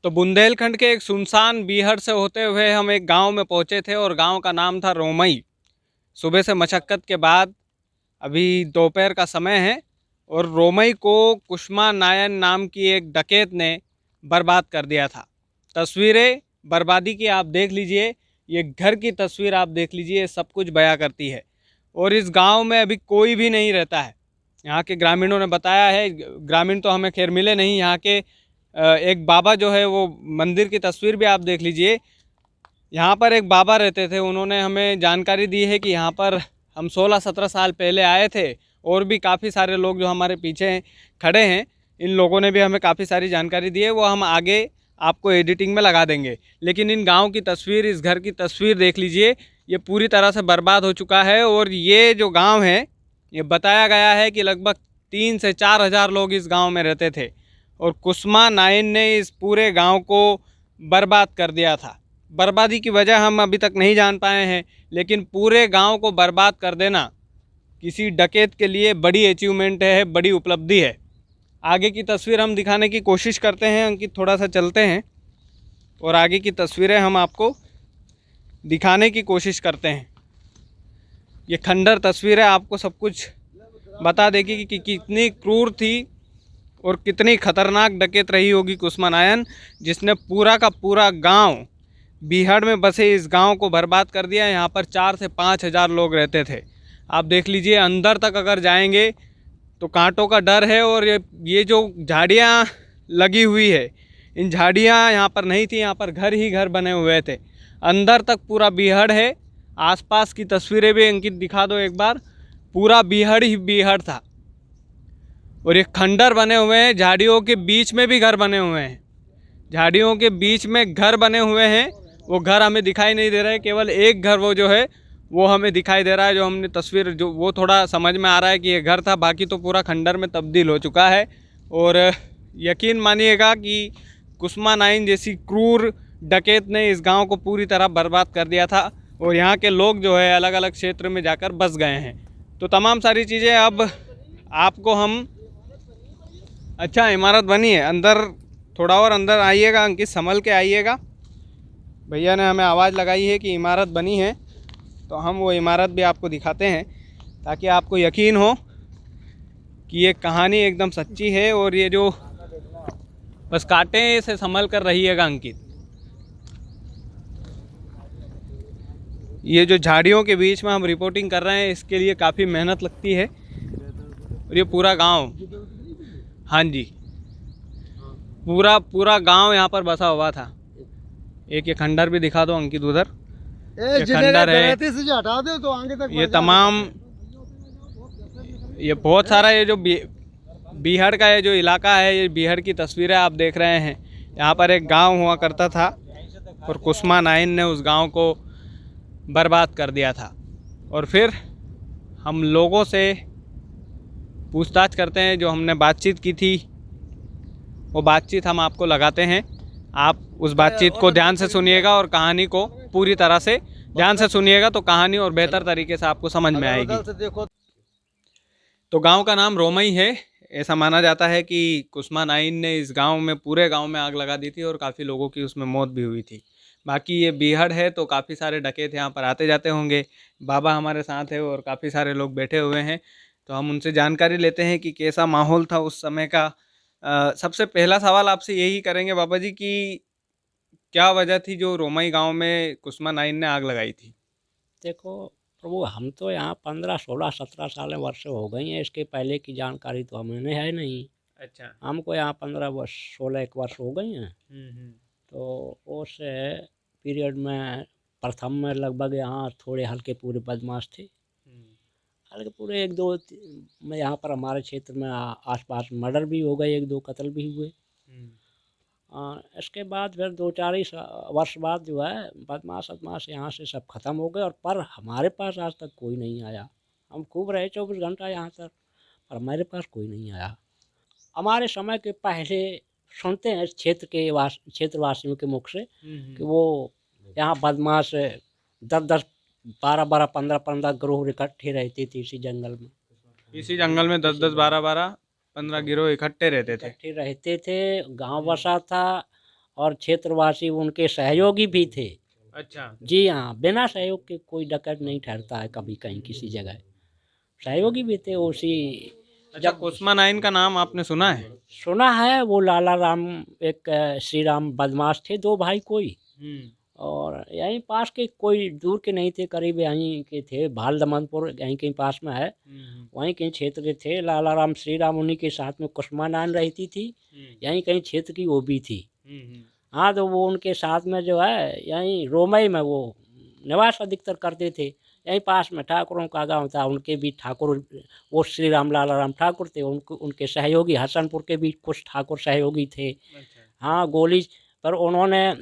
तो बुंदेलखंड के एक सुनसान बीहड़ से होते हुए हम एक गांव में पहुंचे थे और गांव का नाम था रोमई। सुबह से मशक्क़त के बाद अभी दोपहर का समय है और रोमई को कुष्मा नायन नाम की एक डकैत ने बर्बाद कर दिया था। तस्वीरें बर्बादी की आप देख लीजिए, ये घर की तस्वीर आप देख लीजिए, ये सब कुछ बयां करती है। और इस गांव में अभी कोई भी नहीं रहता है। यहाँ के ग्रामीणों ने बताया है, ग्रामीण तो हमें खैर मिले नहीं, यहाँ के एक बाबा जो है वो मंदिर की तस्वीर भी आप देख लीजिए। यहाँ पर एक बाबा रहते थे, उन्होंने हमें जानकारी दी है कि यहाँ पर हम 16-17 साल पहले आए थे और भी काफ़ी सारे लोग जो हमारे पीछे खड़े हैं, इन लोगों ने भी हमें काफ़ी सारी जानकारी दी है, वो हम आगे आपको एडिटिंग में लगा देंगे। लेकिन इन गांव की तस्वीर, इस घर की तस्वीर देख लीजिए, ये पूरी तरह से बर्बाद हो चुका है। और ये जो गांव है, ये बताया गया है कि लगभग 3 से 4 हज़ार लोग इस गांव में रहते थे और कुस्मा नाइन ने इस पूरे गांव को बर्बाद कर दिया था। बर्बादी की वजह हम अभी तक नहीं जान पाए हैं, लेकिन पूरे गांव को बर्बाद कर देना किसी डकैत के लिए बड़ी अचीवमेंट है, बड़ी उपलब्धि है। आगे की तस्वीर हम दिखाने की कोशिश करते हैं। अंकित, थोड़ा सा चलते हैं और आगे की तस्वीरें हम आपको दिखाने की कोशिश करते हैं। ये खंडर तस्वीरें आपको सब कुछ बता देगी कि कितनी क्रूर थी और कितनी खतरनाक डकैत रही होगी कुस्मा नायन, जिसने पूरा का पूरा गांव, बीहड़ में बसे इस गांव को बर्बाद कर दिया। यहाँ पर 4 से 5 हज़ार लोग रहते थे। आप देख लीजिए, अंदर तक अगर जाएंगे तो कांटों का डर है। और ये जो झाड़ियाँ लगी हुई है, इन झाड़ियाँ यहाँ पर नहीं थी, यहाँ पर घर ही घर बने हुए थे। अंदर तक पूरा बीहड़ है। आसपास की तस्वीरें भी अंकित दिखा दो एक बार। पूरा बीहड़ ही बीहड़ था और ये खंडर बने हुए हैं। झाड़ियों के बीच में भी घर बने हुए हैं, झाड़ियों के बीच में घर बने हुए हैं। वो घर हमें दिखाई नहीं दे रहा है, केवल एक घर वो जो है वो हमें दिखाई दे रहा है, जो हमने तस्वीर जो वो थोड़ा समझ में आ रहा है कि ये घर था, बाकी तो पूरा खंडर में तब्दील हो चुका है। और यकीन मानिएगा कि कुस्मा नाइन जैसी क्रूर डकैत ने इस गांव को पूरी तरह बर्बाद कर दिया था और यहाँ के लोग जो है अलग अलग क्षेत्र में जाकर बस गए हैं। तो तमाम सारी चीज़ें अब आपको हम, अच्छा इमारत बनी है अंदर, थोड़ा और अंदर आइएगा अंकित, संभल के आइएगा। भैया ने हमें आवाज़ लगाई है कि इमारत बनी है, तो हम वो इमारत भी आपको दिखाते हैं ताकि आपको यकीन हो कि ये कहानी एकदम सच्ची है। और ये जो बस कांटे से संभल कर रहिएगा अंकित, ये जो झाड़ियों के बीच में हम रिपोर्टिंग कर रहे हैं, इसके लिए काफ़ी मेहनत लगती है। और ये पूरा गांव, हाँ जी, पूरा गांव यहाँ पर बसा हुआ था। एक ये खंडर भी दिखा दो अंकित, उधर ये खंडर है। तो आगे तक ये तमाम, ये बहुत सारा, ये जो बीहड़ का ये जो इलाका है, ये बीहड़ की तस्वीरें आप देख रहे हैं। यहाँ पर एक गांव हुआ करता था और कुस्मा नाइन ने उस गांव को बर्बाद कर दिया था। और फिर हम लोगों से पूछताछ करते हैं, जो हमने बातचीत की थी वो बातचीत हम आपको लगाते हैं। आप उस बातचीत को ध्यान से सुनिएगा और कहानी को पूरी तरह से ध्यान से सुनिएगा, तो कहानी और बेहतर तरीके से आपको समझ में आएगी। तो गांव का नाम रोमई है। ऐसा माना जाता है कि कुस्मा नाइन ने इस गांव में, पूरे गांव में आग लगा दी थी और काफ़ी लोगों की उसमें मौत भी हुई थी। बाकी ये बीहड़ है तो काफ़ी सारे डकैत यहाँ पर आते जाते होंगे। बाबा हमारे साथ है और काफ़ी सारे लोग बैठे हुए हैं, तो हम उनसे जानकारी लेते हैं कि कैसा माहौल था उस समय का। सबसे पहला सवाल आपसे यही करेंगे बाबा जी कि क्या वजह थी जो रोमई गांव में कुस्मा नाइन ने आग लगाई थी? देखो प्रभु, हम तो यहाँ 15, 16, 17 साल वर्ष हो गई हैं। इसके पहले की जानकारी तो हमें है नहीं। अच्छा। हमको यहाँ 15 वर्ष, 16 एक वर्ष हो गई हैं। हम्म। तो उस पीरियड में प्रथम में लगभग यहाँ थोड़े हल्के पूरे बदमाश थे। हल्के पूरे 1-2 में यहाँ पर हमारे क्षेत्र में आसपास मर्डर भी हो गए, 1-2 कत्ल भी हुए। इसके बाद फिर 2-4 ही वर्ष बाद जो है बदमाश यहाँ से सब खत्म हो गए। और पर हमारे पास आज तक कोई नहीं आया। हम खूब रहे 24 घंटा यहाँ तक, पर हमारे पास कोई नहीं आया। हमारे समय के पहले सुनते हैं इस क्षेत्रवासियों के मुख से कि वो यहाँ बदमाश 10-10, 12-12, 15-15 गिरोह इकट्ठे रहते थे इसी जंगल में। इसी जंगल में 10-10, 12-12, 15 गिरोह इकट्ठे रहते थे। गांव बसा था और क्षेत्रवासी उनके सहयोगी भी थे। अच्छा। जी हाँ, बिना सहयोग के कोई डकैत नहीं ठहरता है कभी कहीं किसी जगह। सहयोगी भी थे उसी। अच्छा, कुस्मा नाइन का नाम आपने सुना है? सुना है, वो लाला राम एक श्री राम बदमाश थे, दो भाई कोई, और यहीं पास के, कोई दूर के नहीं थे, करीब यहीं के थे, भाल दमनपुर यहीं कहीं पास में है, वहीं कहीं क्षेत्र के थे। लाला राम श्री राम उन्हीं के साथ में कुस्मा नान रहती थी, यहीं कहीं क्षेत्र की वो भी थी। हाँ, तो वो उनके साथ में जो है यहीं रोमई में वो निवास अधिकतर करते थे। यहीं पास में ठाकुरों का गांव था, उनके भी ठाकुर, वो श्री राम लाला राम ठाकुर थे, उनके सहयोगी हसनपुर के भी कुछ ठाकुर सहयोगी थे। हाँ, गोली पर उन्होंने,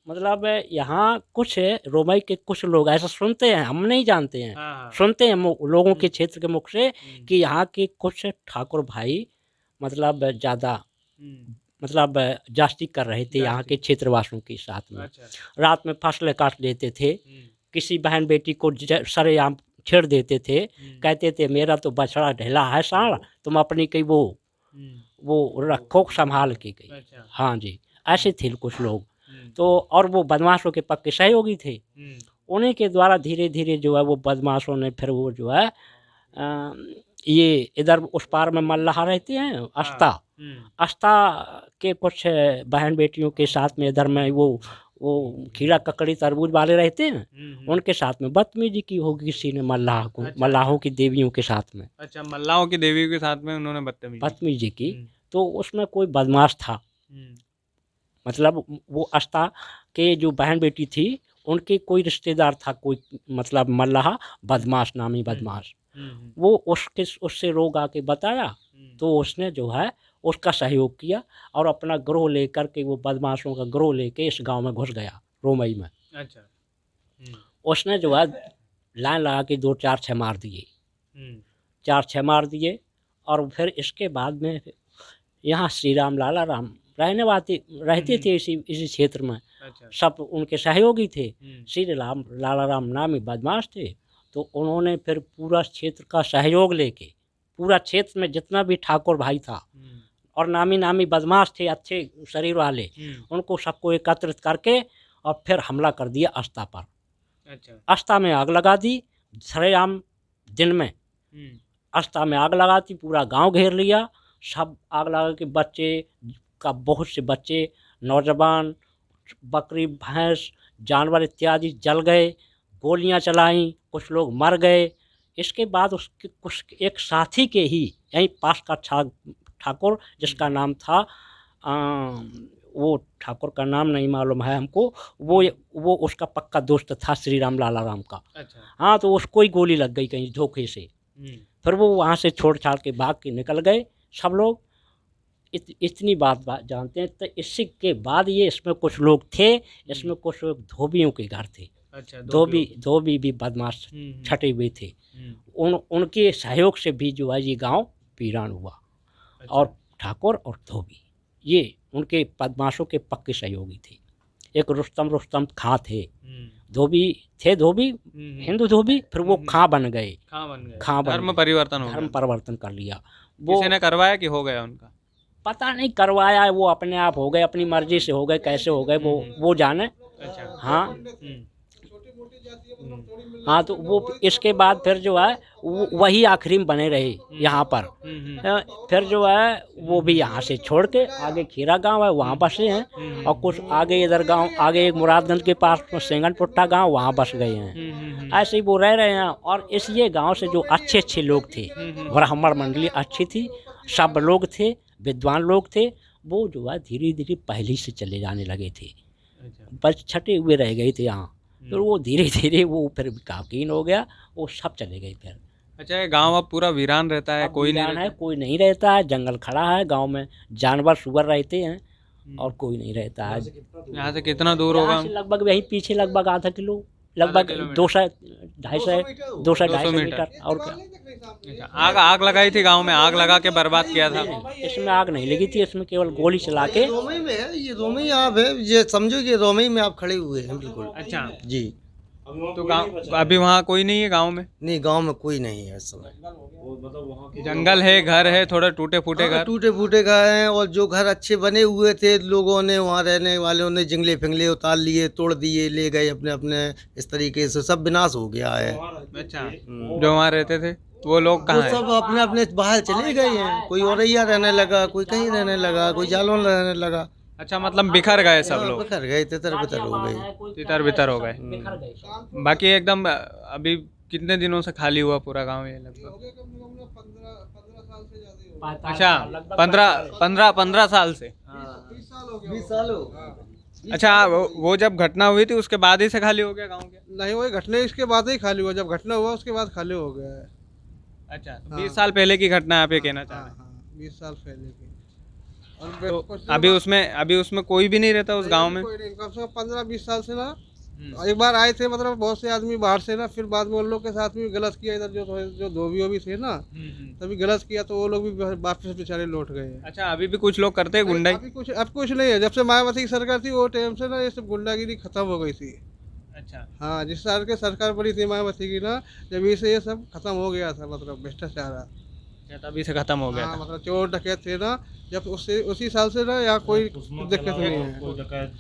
मतलब यहाँ कुछ रोमई के कुछ लोग ऐसा सुनते हैं, हम नहीं जानते हैं, सुनते हैं लोगों के क्षेत्र के मुख से कि यहाँ के कुछ ठाकुर भाई मतलब ज़्यादा मतलब जास्ती कर रहे थे यहाँ के क्षेत्रवासियों के साथ में। रात में फसलें काट लेते थे, किसी बहन बेटी को सरेआम छेड़ देते थे, कहते थे मेरा तो बछड़ा ढेला है साढ़, तुम अपनी कई वो रखो संभाल के गई। हाँ जी, ऐसे थे कुछ लोग। तो और वो बदमाशों के पक्के सहयोगी थे, उन्हीं के द्वारा धीरे धीरे जो है वो बदमाशों ने फिर वो जो है ये इधर उस पार में मल्लाह रहते हैं, अस्ता के कुछ बहन बेटियों के साथ में इधर में वो खीरा ककड़ी तरबूज वाले रहते हैं, उनके साथ में बदतमीजी की होगी किसी ने मल्लाह को। अच्छा। मल्लाहों की देवियों के साथ में। अच्छा, मल्लाहों की देवियों के साथ में उन्होंने बदतमीजी की। तो उसमें कोई बदमाश था, मतलब वो अस्ता के जो बहन बेटी थी उनके कोई रिश्तेदार था, कोई मतलब मल्लाह बदमाश, नामी बदमाश, वो उससे रोग आके बताया, तो उसने जो है उसका सहयोग किया और अपना गिरोह लेकर के, वो बदमाशों का गिरोह लेके इस गांव में घुस गया रोमई में। अच्छा। उसने जो है लाइन लगा के 2-4-6 मार दिए, 4-6 मार दिए। और फिर इसके बाद में यहाँ श्री राम लाला राम रहते थे इसी क्षेत्र में। अच्छा। सब उनके सहयोगी थे, श्री राम लाला राम नामी बदमाश थे। तो उन्होंने फिर पूरा क्षेत्र का सहयोग लेके, पूरा क्षेत्र में जितना भी ठाकुर भाई था और नामी बदमाश थे अच्छे शरीर वाले, उनको सबको एकत्रित करके और फिर हमला कर दिया अस्ता पर। अच्छा। अस्ता में आग लगा दी सरेआम दिन में, अस्ता में आग लगा दी, पूरा गांव घेर लिया, सब आग लगा के बच्चे का, बहुत से बच्चे, नौजवान, बकरी भैंस जानवर इत्यादि जल गए, गोलियां चलाई, कुछ लोग मर गए। इसके बाद उसके कुछ एक साथी के ही यहीं पास का ठाकुर, जिसका नाम था वो ठाकुर का नाम नहीं मालूम है हमको, वो उसका पक्का दोस्त था श्री राम लाला राम का। अच्छा। हाँ, तो उसको ही गोली लग गई कहीं धोखे से। फिर वो वहाँ से छोड़ छाड़ के भाग के निकल गए सब लोग। इतनी बात जानते हैं। तो इसके बाद ये इसमें कुछ लोग थे, इसमें कुछ धोबियों के घर थे। अच्छा। धोबी भी बदमाश छटे हुए थे, उनके सहयोग से भी जो है ये गांव वीरान हुआ। अच्छा। और ठाकुर और धोबी ये उनके बदमाशों के पक्के सहयोगी थे। एक रुस्तम खां थे, धोबी हिंदू धोबी, फिर वो खां बन गए। धर्म परिवर्तन कर लिया। किसी ने करवाया कि हो गया उनका? पता नहीं, करवाया है वो, अपने आप हो गए, अपनी मर्जी से हो गए, कैसे हो गए वो जाने। अच्छा। हाँ हाँ, तो वो इसके बाद फिर जो है वही आखिरी में बने रहे यहाँ पर। फिर जो है वो भी यहाँ से छोड़ के आगे खीरा गांव है, वहाँ बसे हैं, और कुछ आगे इधर गांव आगे एक मुरादगंज के पास में सेंगनपुट्टा गांव, वहाँ बस गए हैं। ऐसे ही वो रह रहे हैं। और इसलिए गांव से जो अच्छे लोग थे, ब्राह्मण मंडली अच्छी थी, सब लोग थे, विद्वान लोग थे, वो जो है धीरे धीरे पहले से चले जाने लगे थे। बस छटे हुए रह गए थे यहाँ। तो वो धीरे धीरे वो फिर काकीन हो गया, वो सब चले गए फिर। अच्छा, ये गांव अब पूरा वीरान रहता है? कोई नहीं रहता है? कोई नहीं रहता है, जंगल खड़ा है गांव में, जानवर सुअर रहते हैं और कोई नहीं रहता है। यहाँ से कितना दूर होगा? लगभग यही पीछे लगभग आधा किलो, लगभग 200-250 मीटर। और क्या आग लगाई थी गांव में? आग लगा के बर्बाद किया था? इसमें आग नहीं लगी थी, इसमें केवल गोली चला के। रोमई में है ये, रोमई आप है ये समझो कि रोमई में आप खड़े हुए हैं बिल्कुल। अच्छा जी। तो गाँव अभी वहाँ कोई नहीं है गाँव में? नहीं, गांव में कोई नहीं है इस समय। जंगल है, घर है, थोड़े टूटे फूटे हाँ, घर। टूटे फूटे घर हैं, और जो घर अच्छे बने हुए थे लोगों ने, वहाँ रहने वालों ने जंगले फिंगले उतार लिए, तोड़ दिए, ले गए अपने अपने। इस तरीके से सब विनाश हो गया है। अच्छा, जो वहाँ रहते थे वो लोग वो कहाँ हैं? सब अपने अपने बाहर चले गए हैं। कोई औरैया रहने लगा, कोई कहीं रहने लगा, कोई जालौन रहने लगा। अच्छा, मतलब बिखर गए सब हाँ, लोग, बिखर गए, तितर बितर हो गए। तितर बितर हो गए। बिखर गए सब। बाकी एकदम अभी कितने दिनों से खाली हुआ पूरा गांव ये लगभग? 45 अच्छा, साल, लगभग 15 साल से। 20 साल हो गए। अच्छा, वो जब घटना हुई थी उसके बाद ही से खाली हो गया गांव के? नहीं, वही घटना इसके बाद ही खाली हुआ। जब घटना हुआ उसके बाद खाली हो गया है। अच्छा, तो 20 साल पहले की घटना आप ये कहना चाह रहे हैं? हाँ, 20 साल पहले की। और तो कुछ अभी उसमें कोई भी नहीं रहता उस गांव में? कोई नहीं, कम से कम 15-20 साल से ना। एक बार आए थे, मतलब बहुत से आदमी बाहर से ना, फिर बाद में उन लोग के साथ भी गलत किया। इधर जो धोबी भी थे ना, तभी गलत किया, तो वो लोग भी वापस बेचारे लौट गए हैं। अच्छा, अभी भी कुछ लोग करते हैं गुंडाई? अब कुछ नहीं है। जब से मायावती की सरकार थी वो टाइम से ना ये सब गुंडागिरी खत्म हो गई थी। अच्छा, हाँ, जिस साल के सरकार बड़ी थी मायावती की ना, जब से ये सब खत्म हो गया था, मतलब भ्रष्टाचार। तभी से खत्म हो गया हाँ, था। मतलब चोर डकैत थे ना, जब उसी साल से ना यहाँ कोई दिक्कत नहीं है।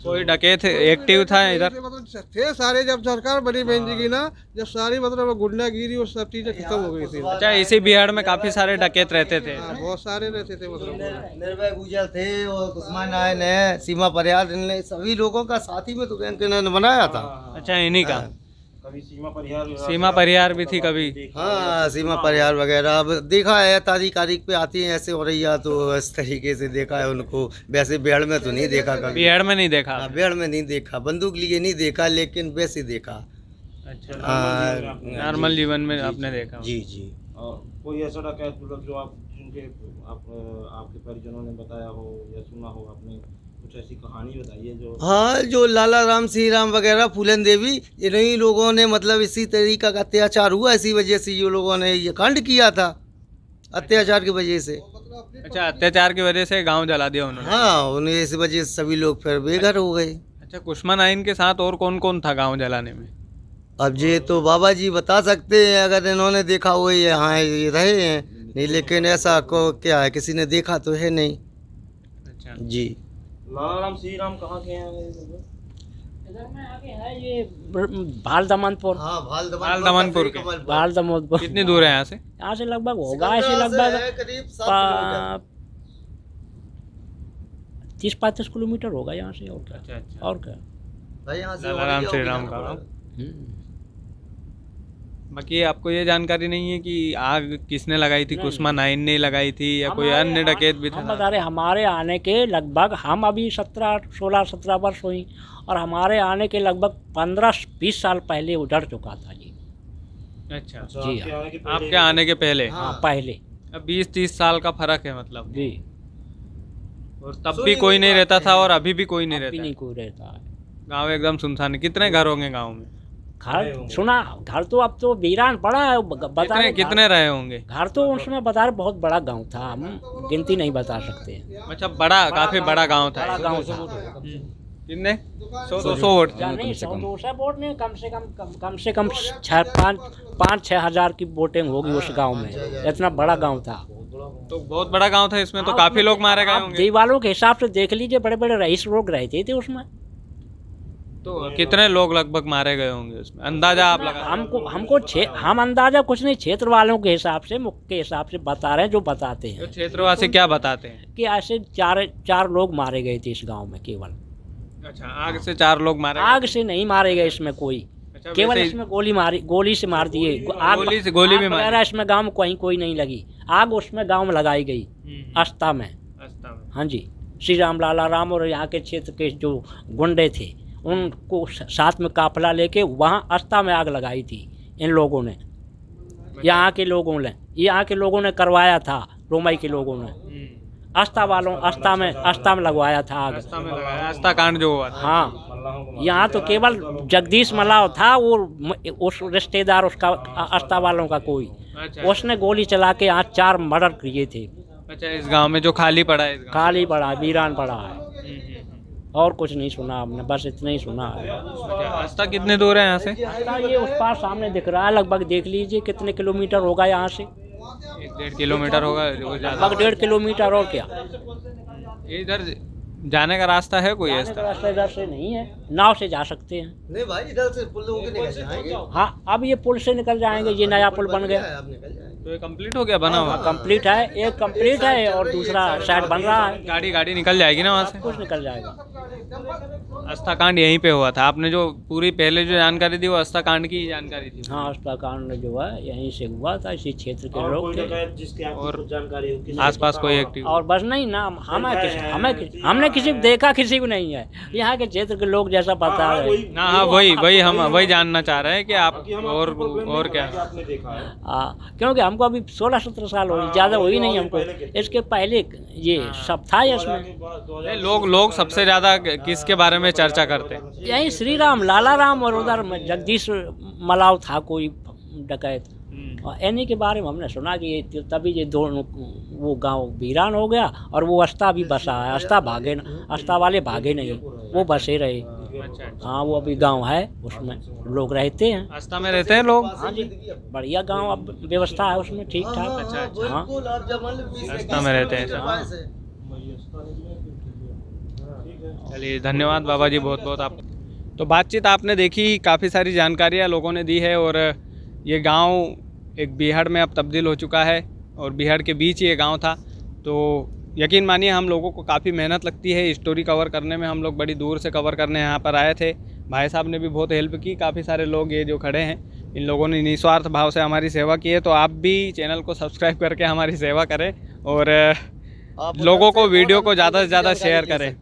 कोई डकैत एक्टिव था इधर? मतलब थे सारे। जब सरकार बनी बहन जी की ना, जब सारी मतलब गुंडागिरी और सब चीजें खत्म हो गई थी। अच्छा, इसी बिहार में काफी सारे डकैत रहते थे? हाँ, बहुत सारे रहते थे मतलब। निर्भय गुजर थे, और कुसुमा नायन है, सीमा परिहार, इनने सभी लोगों का साथी में तो इन्होंने बनाया था। अच्छा, इन्हीं का? कभी सीमा परिहार भी थी कभी? हाँ, सीमा परिहार वगैरह अब देखा है, तारीख पे आती हैं ऐसे हो रही है, तो इस तरीके से देखा है उनको। वैसे बेड़ में तो नहीं देखा कभी। बिहार में नहीं देखा? हाँ, बेड़ में नहीं देखा, बंदूक लिए नहीं देखा, लेकिन वैसे देखा। अच्छा, नॉर्मल जीवन में आपने देखा? जी जी। और कोई ऐसा डकैत मतलब जो आप जिनके आपके परिजनों ने बताया हो या सुना हो आपने, कुछ ऐसी कहानी बताइए जो। हाँ, जो लाला राम, श्री राम वगैरह, फूलन देवी, इन्हीं लोगों ने मतलब इसी तरीका का अत्याचार हुआ, इसी वजह से ये लोगों ने ये कांड किया था, अत्याचार की वजह से। अच्छा, अत्याचार की वजह से गांव जला दिया उन्होंने? हाँ, उन्हें इस वजह से सभी लोग फिर बेघर हो गए। अच्छा, कुसुमा नाइन के साथ और कौन कौन था गांव जलाने में? अब ये तो बाबा जी बता सकते हैं, अगर इन्होंने देखा हो, ये यहाँ ये रहे हैं नहीं, लेकिन ऐसा को क्या है, किसी ने देखा तो है नहीं। अच्छा जी। लाला राम श्री राम कहाँ के हैं? इधर में आगे है ये भाल दमनपुर। हाँ, भाल दमनपुर के। भाल दमनपुर कितनी दूर है यहाँ से? यहाँ से लगभग होगा ऐसे लगभग करीब 7 किलोमीटर। 30-35 किलोमीटर होगा यहाँ से। और क्या? अच्छा अच्छा, और क्या? भाई यहाँ से लाला राम और श्री क्या राम होगी का ना, हम्म। बाकी आपको ये जानकारी नहीं है कि आग किसने लगाई थी? नहीं। कुसुमा नाइन ने लगाई थी या कोई अन्य डकैत भी हम था? बता रहे हमारे आने के लगभग, हम अभी 16-17 वर्ष हुई, और हमारे आने के लगभग 15-20 साल पहले उजड़ चुका था जी। अच्छा, जी हाँ। आपके आने के पहले? हाँ, पहले। अब 20-30 साल का फर्क है मतलब? जी। और तब भी कोई नहीं रहता था और अभी भी कोई नहीं अभी रहता नहीं है? कोई रहता है। गाँव एकदम सुनसान है। कितने घर होंगे गाँव में? घर सुना, घर तो अब तो वीरान पड़ा है। बता कितने रहे कितने रहे होंगे? घर तो उसमें बता रहे बहुत बड़ा गांव था, हम गिनती नहीं बता सकते। अच्छा, बड़ा काफी बड़ा गांव था। बड़ा गांव था। कितने 100 वोट? नहीं, 100-200 वोट नहीं, कम से कम 5-6 हजार की वोटिंग होगी उस गांव में। इतना बड़ा गांव था। तो बहुत बड़ा गांव था, इसमें तो काफी लोग मारे गए आप होंगे। दीवालों के हिसाब से देख लीजिए, बड़े बड़े रईस लोग रहते थे उसमें। तो कितने लोग लगभग मारे गए होंगे उसमें, अंदाजा आप लगा? हम अंदाजा कुछ नहीं, क्षेत्र वालों के हिसाब से, मुख्य के हिसाब से बता रहे हैं, जो बताते तो हैं क्षेत्रवासी क्या बताते हैं? कि ऐसे चार लोग मारे गए थे इस गांव में केवल। अच्छा, आग से 4 लोग मारे गए? आग से नहीं मारे गए इसमें कोई, अच्छा, केवल वैसे ही- इसमें गोली से मार दिए। गोली भी मारी? वगैरह इसमें गांव में कोई नहीं लगी आग, उसमें गांव में लगाई गई अस्ता में। रास्ता में। हाँ जी, श्री राम, लाला राम और यहाँ के क्षेत्र के जो गुंडे थे उनको साथ में काफिला लेके वहाँ अस्ता में आग लगाई थी इन लोगों ने। यहाँ के लोगों ने करवाया था, रोमई के लोगों ने। अस्ता में लगवाया था आग। रास्ता में लगाया, आस्था कांड जो हुआ था। हाँ, यहाँ तो केवल जगदीश मल्लाह था, वो उस रिश्तेदार उसका अस्ता वालों का कोई, अच्छा उसने गोली चला के यहाँ 4 मर्डर किए थे। अच्छा, इस गांव में जो खाली पड़ा है, इस गांव खाली पड़ा है, वीरान पड़ा है। में। और कुछ नहीं सुना हमने, बस इतना ही सुना है। रास्ता कितने दूर है यहाँ से? रास्ता ये उस पार सामने दिख रहा है, लगभग देख लीजिए कितने किलोमीटर होगा यहाँ से। 1-1.5 किलोमीटर होगा, ज़्यादा। लगभग 1.5 किलोमीटर और क्या। इधर जाने का रास्ता है कोई ऐसा? रास्ता इधर से नहीं है, नाव से जा सकते हैं। नहीं भाई, इधर से पुल होके निकल जाएंगे। हाँ, अब ये पुल से निकल जाएंगे, ये नया पुल बन गया। अब निकल जाएंगे। तो ये कंप्लीट हो गया, बना हुआ? कंप्लीट है, एक कंप्लीट है और दूसरा शायद बन रहा है। गाड़ी निकल जाएगी ना वहाँ से? कुछ निकल जाएगा। आस्थाकांड यहीं पे हुआ था। आपने जो पूरी पहले जो जानकारी दी वो आस्थाकांड की जानकारी थी? हाँ, उसका कांड जो है यहीं से हुआ था, इसी क्षेत्र के और लोग कोई थे। डकैत जिसकी आपको और कुछ जानकारी हो, किसी आसपास को कोई पता हो? एक्टिव? और बस नहीं ना, हमने किसी को देखा, किसी को नहीं है। यहाँ के क्षेत्र के लोग जैसा पता है। ना हाँ, वही हम वही जानना चाह रहे हैं कि आप कि हम और आपको problem और नहीं क्या? बताया कि आपने देखा है। हाँ, क्योंकि हमको अभी 16-17 साल हो गए, ज़्यादा हुई नहीं हमको। इसके पहले ये सब था इसमें। ये लोग सबसे ज्यादा किसके बारे में चर्चा करते हैं? यही श्री राम, लाला राम और उधर जगदीश मलाव था कोई डकैत। और इन्हीं के बारे में हमने सुना कि ये तभी ये दोनों वो गांव वीरान हो गया और वो अस्ता भी बसा है। अस्ता भागे, अस्ता वाले भागे नहीं, वो बसे रहे। हाँ, वो अभी गांव है, उसमें लोग रहते हैं। आस्था में रहते हैं लोग? हाँ जी, बढ़िया गांव, अब व्यवस्था है उसमें ठीक ठाक। अच्छा। हाँ, आस्था में रहते हैं सब। चलिए, धन्यवाद बाबा जी, बहुत बहुत आप। तो बातचीत आपने देखी, काफ़ी सारी जानकारियाँ लोगों ने दी है। और ये गांव एक बिहार में अब तब्दील हो चुका है और बिहार के बीच ये गांव था। तो यकीन मानिए हम लोगों को काफ़ी मेहनत लगती है स्टोरी कवर करने में। हम लोग बड़ी दूर से कवर करने यहाँ पर आए थे। भाई साहब ने भी बहुत हेल्प की। काफ़ी सारे लोग ये जो खड़े हैं, इन लोगों ने निस्वार्थ भाव से हमारी सेवा की है। तो आप भी चैनल को सब्सक्राइब करके हमारी सेवा करें और लोगों को वीडियो को ज़्यादा से ज़्यादा शेयर करें।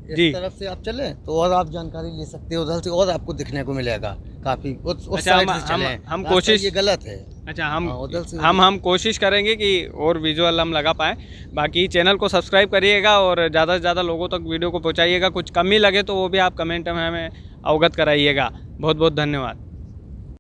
इस तरफ से आप चलें तो और आप जानकारी ले सकते हो, उधर से और आपको दिखने को मिलेगा काफ़ी। उस अच्छा, साइड से चलें। हम रास्ता कोशिश, ये गलत है। अच्छा, उधर से हम कोशिश करेंगे कि और विजुअल हम लगा पाएँ। बाकी चैनल को सब्सक्राइब करिएगा और ज़्यादा से ज़्यादा लोगों तक वीडियो को पहुँचाइएगा। कुछ कमी लगे तो वो भी आप कमेंट में हमें अवगत कराइएगा। बहुत बहुत धन्यवाद।